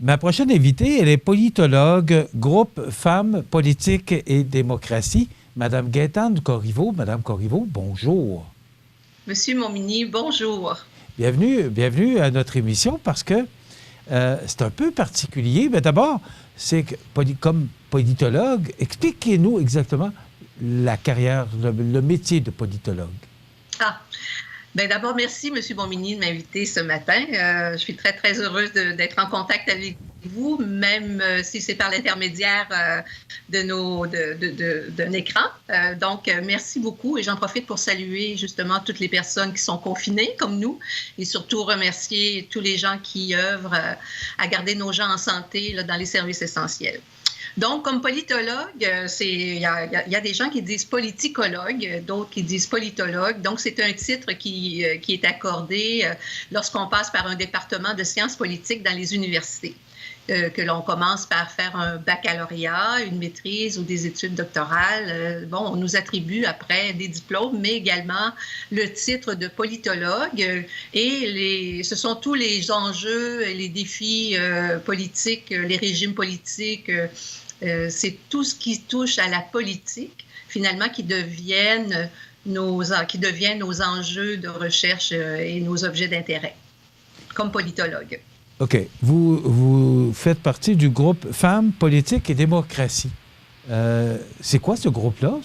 Ma prochaine invitée, elle est politologue, groupe Femmes, Politique et Démocratie, Madame Gaëtane Corriveau. Madame Corriveau, bonjour. Monsieur Montminy, bonjour. Bienvenue à notre émission parce que c'est un peu particulier. Mais d'abord, c'est que, comme politologue, expliquez-nous exactement la carrière, le métier de politologue. Bien, d'abord, merci, M. Montminy, de m'inviter ce matin. Je suis très, très heureuse d'être en contact avec vous, même si c'est par l'intermédiaire d'un écran. Donc, merci beaucoup et j'en profite pour saluer justement toutes les personnes qui sont confinées comme nous et surtout remercier tous les gens qui œuvrent à garder nos gens en santé là, dans les services essentiels. Donc, comme politologue, il y a des gens qui disent politicologue, d'autres qui disent politologue. Donc, c'est un titre qui est accordé lorsqu'on passe par un département de sciences politiques dans les universités. Que l'on commence par faire un baccalauréat, une maîtrise ou des études doctorales. On nous attribue après des diplômes, mais également le titre de politologue. Et ce sont tous les enjeux et les défis politiques, les régimes politiques. C'est tout ce qui touche à la politique, finalement, qui deviennent nos enjeux de recherche et nos objets d'intérêt, comme politologue. OK. Vous faites partie du groupe Femmes, Politique et Démocratie. C'est quoi ce groupe-là?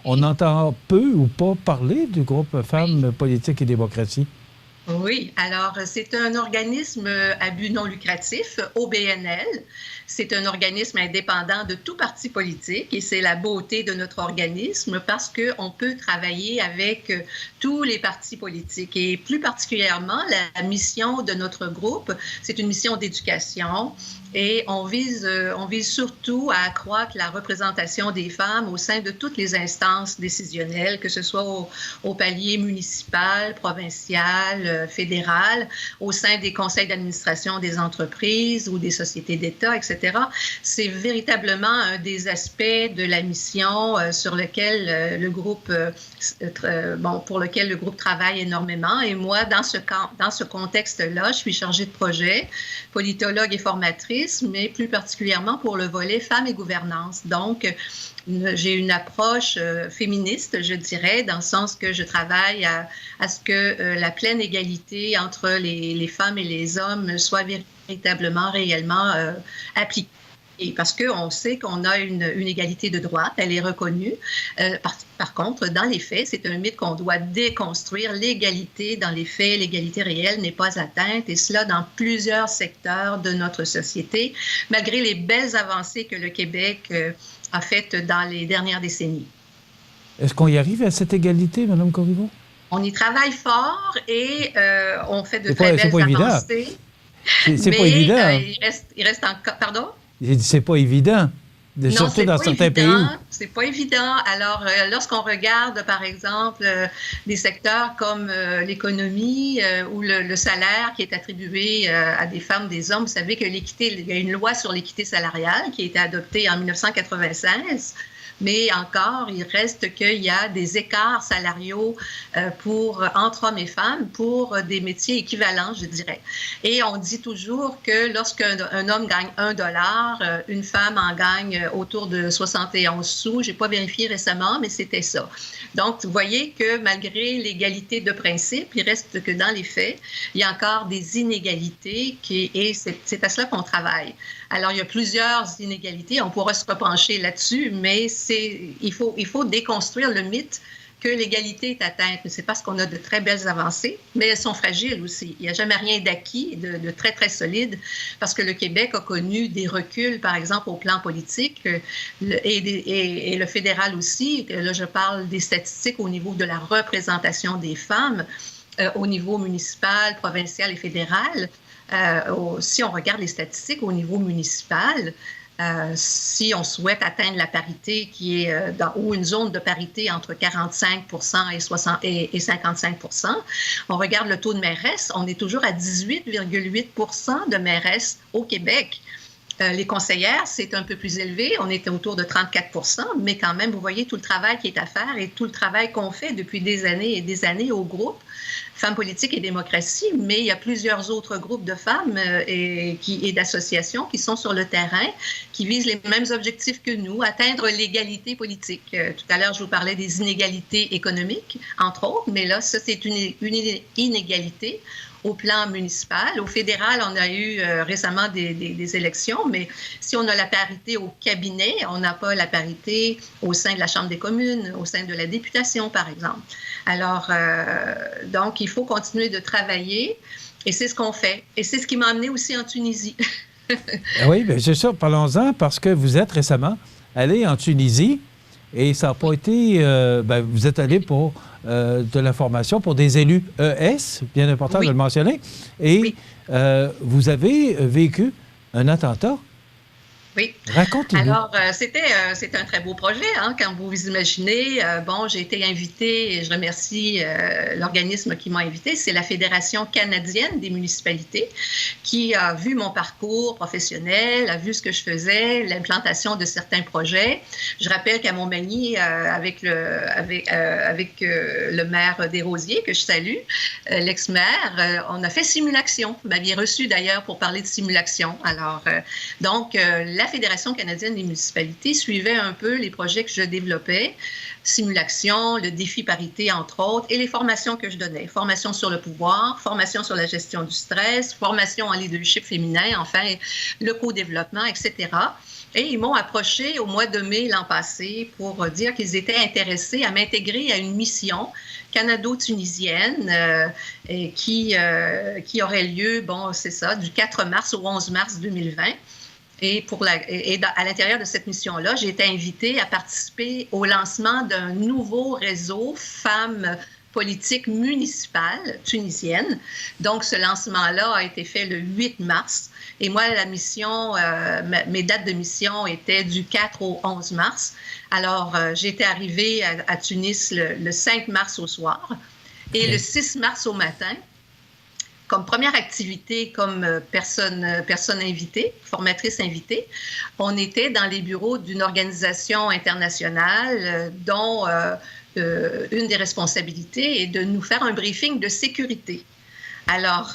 On entend peu ou pas parler du groupe Femmes, Politique et Démocratie. Oui, alors c'est un organisme à but non lucratif, OBNL. C'est un organisme indépendant de tout parti politique et c'est la beauté de notre organisme parce qu'on peut travailler avec tous les partis politiques et plus particulièrement la mission de notre groupe, c'est une mission d'éducation et on vise surtout à accroître la représentation des femmes au sein de toutes les instances décisionnelles, que ce soit au palier municipal, provincial, fédéral, au sein des conseils d'administration des entreprises ou des sociétés d'État, etc. C'est véritablement un des aspects de la mission sur lequel pour lequel le groupe travaille énormément. Et moi, dans ce contexte-là, je suis chargée de projet, politologue et formatrice, mais plus particulièrement pour le volet femmes et gouvernance. Donc, j'ai une approche féministe, je dirais, dans le sens que je travaille à ce que la pleine égalité entre les femmes et les hommes soit véritablement, réellement appliquée. Et parce qu'on sait qu'on a une égalité de droite, elle est reconnue. Par contre, dans les faits, c'est un mythe qu'on doit déconstruire. L'égalité dans les faits, l'égalité réelle n'est pas atteinte, et cela dans plusieurs secteurs de notre société, malgré les belles avancées que le Québec a faites dans les dernières décennies. Est-ce qu'on y arrive à cette égalité, Mme Corriveau? On y travaille fort et on fait de très belles avancées. C'est pas évident. Il reste encore... Pardon? C'est pas évident, surtout dans certains pays. C'est pas évident. Alors, lorsqu'on regarde, par exemple, des secteurs comme l'économie ou le salaire qui est attribué à des femmes, des hommes, vous savez que l'équité, il y a une loi sur l'équité salariale qui a été adoptée en 1996. Mais encore, il reste qu'il y a des écarts salariaux entre hommes et femmes pour des métiers équivalents, je dirais. Et on dit toujours que lorsqu'un homme gagne $1, une femme en gagne autour de 71 sous. Je n'ai pas vérifié récemment, mais c'était ça. Donc, vous voyez que malgré l'égalité de principe, il reste que dans les faits, il y a encore des inégalités et c'est à cela qu'on travaille. Alors, il y a plusieurs inégalités. On pourra se repencher là-dessus, mais il faut déconstruire le mythe que l'égalité est atteinte. C'est parce qu'on a de très belles avancées, mais elles sont fragiles aussi. Il n'y a jamais rien d'acquis de très, très solide, parce que le Québec a connu des reculs, par exemple, au plan politique, et le fédéral aussi. Là, je parle des statistiques au niveau de la représentation des femmes, au niveau municipal, provincial et fédéral. Si on regarde les statistiques au niveau municipal, si on souhaite atteindre la parité qui est ou une zone de parité entre 45 et 55 %, on regarde le taux de mairesse, on est toujours à 18,8 % de mairesse au Québec. Les conseillères, c'est un peu plus élevé. On était autour de 34 %, mais quand même, vous voyez tout le travail qui est à faire et tout le travail qu'on fait depuis des années et des années au groupe Femmes politiques et démocratie, mais il y a plusieurs autres groupes de femmes et d'associations qui sont sur le terrain, qui visent les mêmes objectifs que nous, atteindre l'égalité politique. Tout à l'heure, je vous parlais des inégalités économiques, entre autres, mais là, ça, c'est une inégalité au plan municipal. Au fédéral, on a eu récemment des élections, mais si on a la parité au cabinet, on n'a pas la parité au sein de la Chambre des communes, au sein de la députation, par exemple. Alors, donc, il faut continuer de travailler et c'est ce qu'on fait. Et c'est ce qui m'a amené aussi en Tunisie. Oui, bien, c'est ça. Parlons-en parce que vous êtes récemment allé en Tunisie et ça n'a pas été... vous êtes allé pour de la formation pour des élus ES, bien important de le mentionner, et vous avez vécu un attentat. Oui. Racontez-nous. Alors, c'était un très beau projet, hein, quand vous vous imaginez. Bon, j'ai été invitée, et je remercie l'organisme qui m'a invitée, c'est la Fédération canadienne des municipalités, qui a vu mon parcours professionnel, a vu ce que je faisais, l'implantation de certains projets. Je rappelle qu'à Montmagny, avec le maire Desrosiers, que je salue, l'ex-maire, on a fait simulation. Vous m'aviez reçu d'ailleurs pour parler de simulation. Alors, donc, la Fédération canadienne des municipalités suivait un peu les projets que je développais, simulation, le défi parité, entre autres, et les formations que je donnais. Formation sur le pouvoir, formation sur la gestion du stress, formation en leadership féminin, enfin, le co-développement, etc. Et ils m'ont approché au mois de mai l'an passé pour dire qu'ils étaient intéressés à m'intégrer à une mission canado-tunisienne qui aurait lieu, bon, c'est ça, du 4 mars au 11 mars 2020. Et à l'intérieur de cette mission-là, j'ai été invitée à participer au lancement d'un nouveau réseau femmes politiques municipales tunisiennes. Donc, ce lancement-là a été fait le 8 mars. Et moi, la mission, mes dates de mission étaient du 4 au 11 mars. Alors, j'étais arrivée à Tunis le 5 mars au soir et le 6 mars au matin. Comme première activité, comme personne invitée, formatrice invitée, on était dans les bureaux d'une organisation internationale dont une des responsabilités est de nous faire un briefing de sécurité. Alors,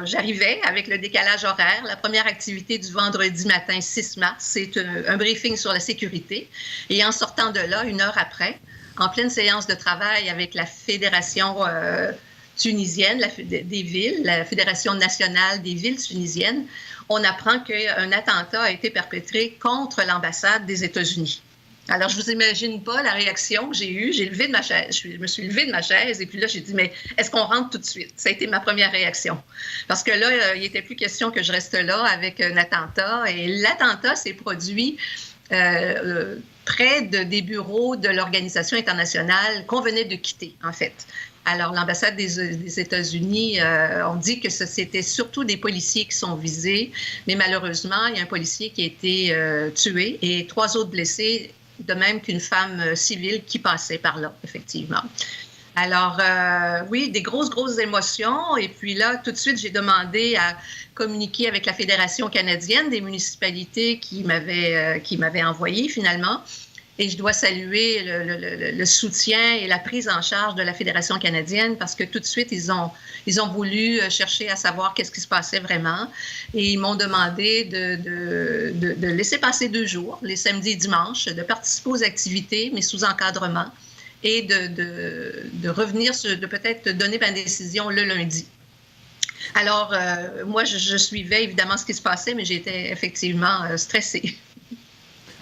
j'arrivais avec le décalage horaire. La première activité du vendredi matin 6 mars, c'est un briefing sur la sécurité. Et en sortant de là, une heure après, en pleine séance de travail avec la Fédération tunisienne des villes, la Fédération nationale des villes tunisiennes, on apprend qu'un attentat a été perpétré contre l'ambassade des États-Unis. Alors, je ne vous imagine pas la réaction que j'ai eue. J'ai levé de ma chaise. Je me suis levée de ma chaise et puis là, j'ai dit, mais est-ce qu'on rentre tout de suite? Ça a été ma première réaction. Parce que là, il n'était plus question que je reste là avec un attentat. Et l'attentat s'est produit près des bureaux de l'organisation internationale qu'on venait de quitter, en fait. Alors, l'ambassade des États-Unis, on dit que c'était surtout des policiers qui sont visés, mais malheureusement, il y a un policier qui a été tué et 3 autres blessés, de même qu'une femme civile qui passait par là, effectivement. Alors, oui, des grosses émotions. Et puis là, tout de suite, j'ai demandé à communiquer avec la Fédération canadienne des municipalités qui m'avait envoyé finalement. Et je dois saluer le soutien et la prise en charge de la Fédération canadienne parce que tout de suite, ils ont voulu chercher à savoir qu'est-ce qui se passait vraiment. Et ils m'ont demandé de laisser passer 2 jours, les samedis et dimanches, de participer aux activités, mais sous encadrement, et de revenir, de peut-être donner ma décision le lundi. Alors, moi, je suivais évidemment ce qui se passait, mais j'étais effectivement stressée.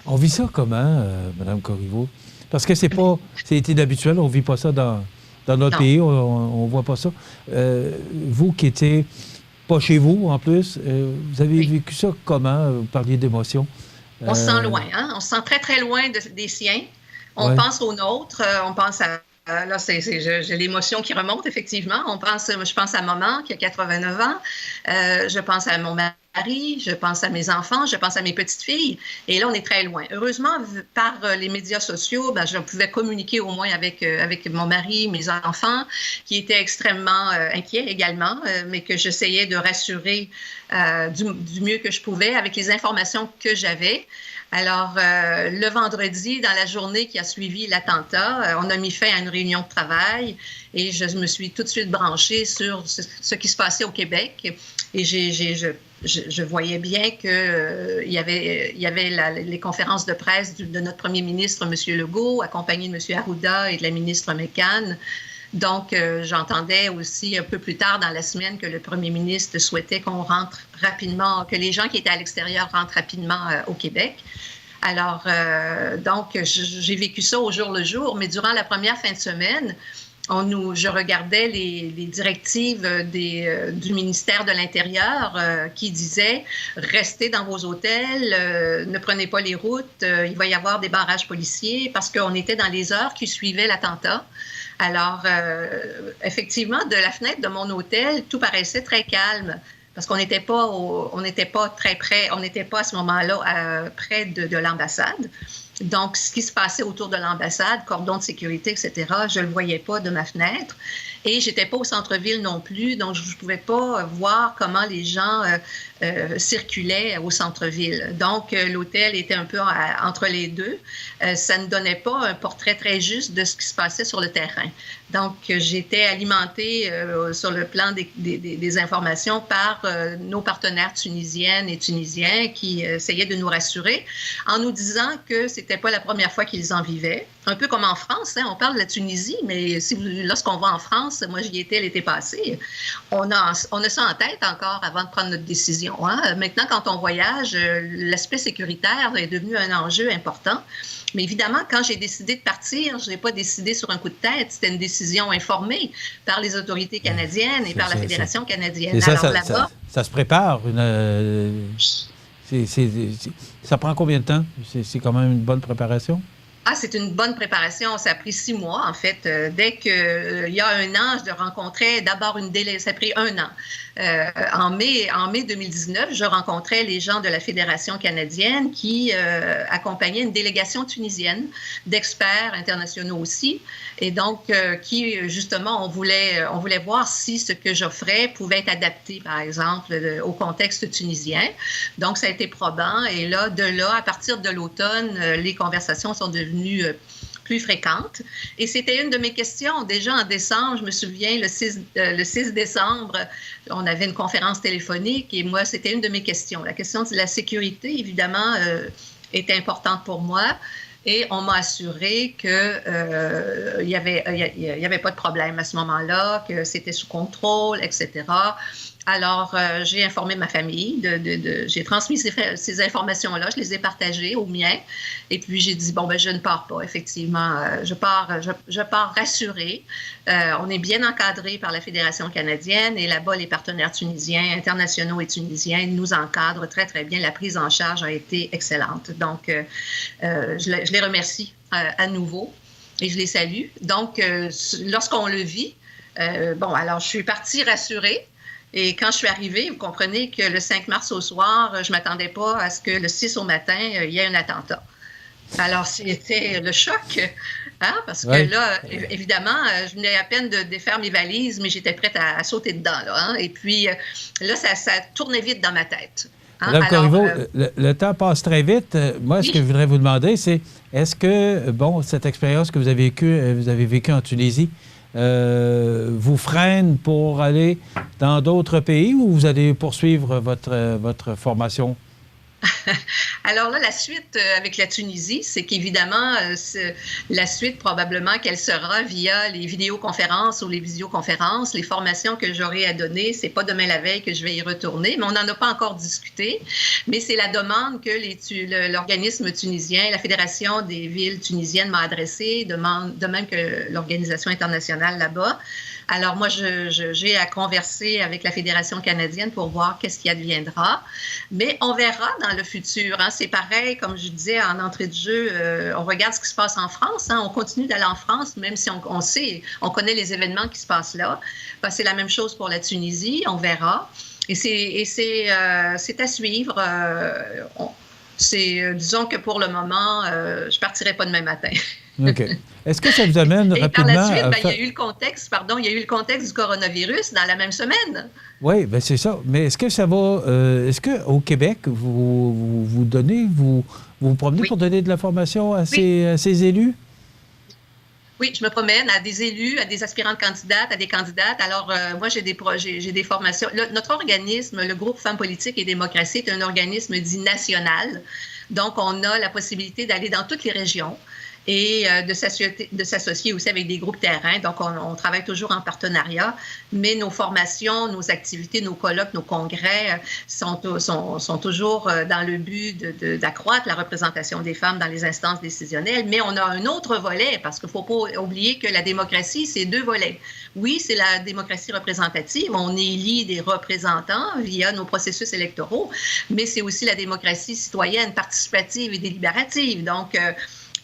On vit ça comment, Mme Corriveau? Parce que c'est inhabituel, on ne vit pas ça dans notre pays, on ne voit pas ça. Vous qui étiez pas chez vous, en plus, vous avez vécu ça comment? Vous parliez d'émotion. On se sent loin, hein? On se sent très, très loin des siens. On pense aux nôtres, on pense à... Là, j'ai l'émotion qui remonte, effectivement. Je pense à maman, qui a 89 ans. Je pense à mon mari, mari, je pense à mes enfants, je pense à mes petites filles. Et là, on est très loin. Heureusement, par les médias sociaux, je pouvais communiquer au moins avec mon mari, mes enfants, qui étaient extrêmement inquiets également, mais que j'essayais de rassurer du mieux que je pouvais avec les informations que j'avais. Alors, le vendredi, dans la journée qui a suivi l'attentat, on a mis fin à une réunion de travail et je me suis tout de suite branchée sur ce qui se passait au Québec. Et je voyais bien qu'il y avait les conférences de presse de notre premier ministre, M. Legault, accompagné de M. Arruda et de la ministre McCann. Donc, j'entendais aussi un peu plus tard dans la semaine que le premier ministre souhaitait qu'on rentre rapidement, que les gens qui étaient à l'extérieur rentrent rapidement au Québec. Alors, donc, j'ai vécu ça au jour le jour, mais durant la première fin de semaine, je regardais les directives du ministère de l'Intérieur qui disaient « Restez dans vos hôtels, ne prenez pas les routes, il va y avoir des barrages policiers » parce qu'on était dans les heures qui suivaient l'attentat. Alors, effectivement, de la fenêtre de mon hôtel, tout paraissait très calme parce qu'on n'était pas très près, on n'était pas à ce moment-là près de l'ambassade. Donc, ce qui se passait autour de l'ambassade, cordon de sécurité, etc., je ne le voyais pas de ma fenêtre. Et je n'étais pas au centre-ville non plus, donc je ne pouvais pas voir comment les gens circulaient au centre-ville. Donc, l'hôtel était un peu entre les deux. Ça ne donnait pas un portrait très juste de ce qui se passait sur le terrain. Donc, j'étais alimentée sur le plan des informations par nos partenaires tunisiennes et tunisiens qui essayaient de nous rassurer en nous disant que ce n'était pas la première fois qu'ils en vivaient. Un peu comme en France, hein, on parle de la Tunisie, mais lorsqu'on va en France, moi j'y étais l'été passé, on a ça en tête encore avant de prendre notre décision. Hein. Maintenant, quand on voyage, l'aspect sécuritaire est devenu un enjeu important. Mais évidemment, quand j'ai décidé de partir, je n'ai pas décidé sur un coup de tête. C'était une décision informée par les autorités canadiennes et par la Fédération canadienne. Et ça se prépare. Ça prend combien de temps? C'est quand même une bonne préparation? Ah, c'est une bonne préparation. Ça a pris 6 mois, en fait. Dès qu'il y a un an, je rencontrais d'abord ça a pris 1 an. En mai 2019, je rencontrais les gens de la Fédération canadienne qui accompagnaient une délégation tunisienne d'experts internationaux aussi. Et donc, qui, justement, on voulait voir si ce que j'offrais pouvait être adapté, par exemple, au contexte tunisien. Donc, ça a été probant. Et là, à partir de l'automne, les conversations sont devenues plus fréquentes. Et c'était une de mes questions. Déjà en décembre, je me souviens, le 6 décembre, on avait une conférence téléphonique et moi, c'était une de mes questions. La question de la sécurité, évidemment, était importante pour moi. Et on m'a assuré qu'il n'y avait pas de problème à ce moment-là, que c'était sous contrôle, etc. Alors, j'ai informé ma famille, j'ai transmis ces informations-là, je les ai partagées aux miens. Et puis, j'ai dit, je ne pars pas, effectivement. Je pars rassurée. On est bien encadré par la Fédération canadienne et là-bas, les partenaires tunisiens, internationaux et tunisiens nous encadrent très, très bien. La prise en charge a été excellente. Donc, je les remercie à nouveau et je les salue. Donc, lorsqu'on le vit, alors, je suis partie rassurée. Et quand je suis arrivée, vous comprenez que le 5 mars au soir, je ne m'attendais pas à ce que le 6 au matin, il y ait un attentat. Alors, c'était le choc, hein, parce que là, évidemment, je venais à peine de défaire mes valises, mais j'étais prête à sauter dedans. Là, hein, et puis, là, ça tournait vite dans ma tête. Hein? Madame Corriveau, le temps passe très vite. Moi, ce que je voudrais vous demander, c'est est-ce que, cette expérience que vous avez vécue en Tunisie, vous freine pour aller dans d'autres pays ou vous allez poursuivre votre formation? Alors là, la suite avec la Tunisie, c'est qu'évidemment, la suite, probablement qu'elle sera via les vidéoconférences ou les visioconférences. Les formations que j'aurai à donner, c'est pas demain la veille que je vais y retourner, mais on n'en a pas encore discuté. Mais c'est la demande que l'organisme tunisien, la Fédération des villes tunisiennes m'a adressée, de même que l'organisation internationale là-bas. Alors moi, j'ai à converser avec la Fédération canadienne pour voir qu'est-ce qui adviendra. Mais on verra dans le futur. Hein. C'est pareil, comme je disais en entrée de jeu, on regarde ce qui se passe en France. Hein. On continue d'aller en France, même si on connaît les événements qui se passent là. C'est la même chose pour la Tunisie. On verra. Et c'est à suivre. Disons que pour le moment, je ne partirai pas demain matin. OK. Est-ce que ça vous amène et rapidement... par la suite, il y a eu le contexte du coronavirus dans la même semaine. Oui, bien c'est ça. Mais est-ce que ça va... est-ce qu'au Québec, vous promenez pour donner de l'information à ces élus? Oui, je me promène à des élus, à des aspirantes candidates, à des candidates. Alors, moi, j'ai des formations. Notre organisme, le groupe Femmes politiques et démocratie, est un organisme dit national. Donc, on a la possibilité d'aller dans toutes les régions et de s'associer aussi avec des groupes terrain. Donc, on travaille toujours en partenariat, mais nos formations, nos activités, nos colloques, nos congrès sont toujours dans le but d'accroître la représentation des femmes dans les instances décisionnelles. Mais on a un autre volet, parce qu'il ne faut pas oublier que la démocratie, c'est 2 volets. Oui, c'est la démocratie représentative. On élit des représentants via nos processus électoraux, mais c'est aussi la démocratie citoyenne, participative et délibérative. Donc,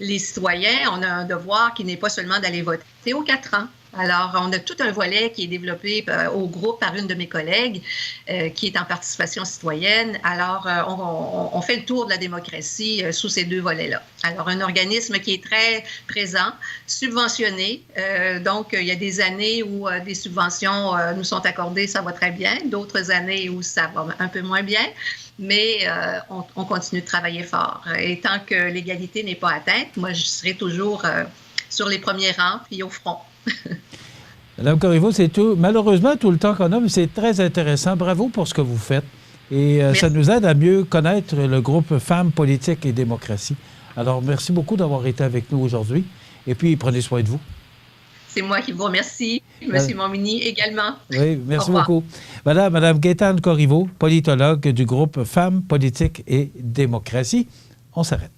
les citoyens, on a un devoir qui n'est pas seulement d'aller voter aux 4 ans. Alors, on a tout un volet qui est développé au groupe par une de mes collègues qui est en participation citoyenne. Alors, on fait le tour de la démocratie sous ces 2 volets-là. Alors, un organisme qui est très présent, subventionné. Donc, il y a des années où des subventions nous sont accordées, ça va très bien. D'autres années où ça va un peu moins bien. Mais on continue de travailler fort. Et tant que l'égalité n'est pas atteinte, moi, je serai toujours sur les premiers rangs puis au front. Madame Corriveau, c'est tout. Malheureusement, tout le temps qu'on a, mais c'est très intéressant. Bravo pour ce que vous faites. Et ça nous aide à mieux connaître le groupe Femmes, Politique et Démocratie. Alors, merci beaucoup d'avoir été avec nous aujourd'hui. Et puis, prenez soin de vous. C'est moi qui vous remercie. Monsieur Montminy également. Oui, merci beaucoup. Voilà, Madame Gaétane Corriveau, politologue du groupe Femmes, Politique et Démocratie. On s'arrête.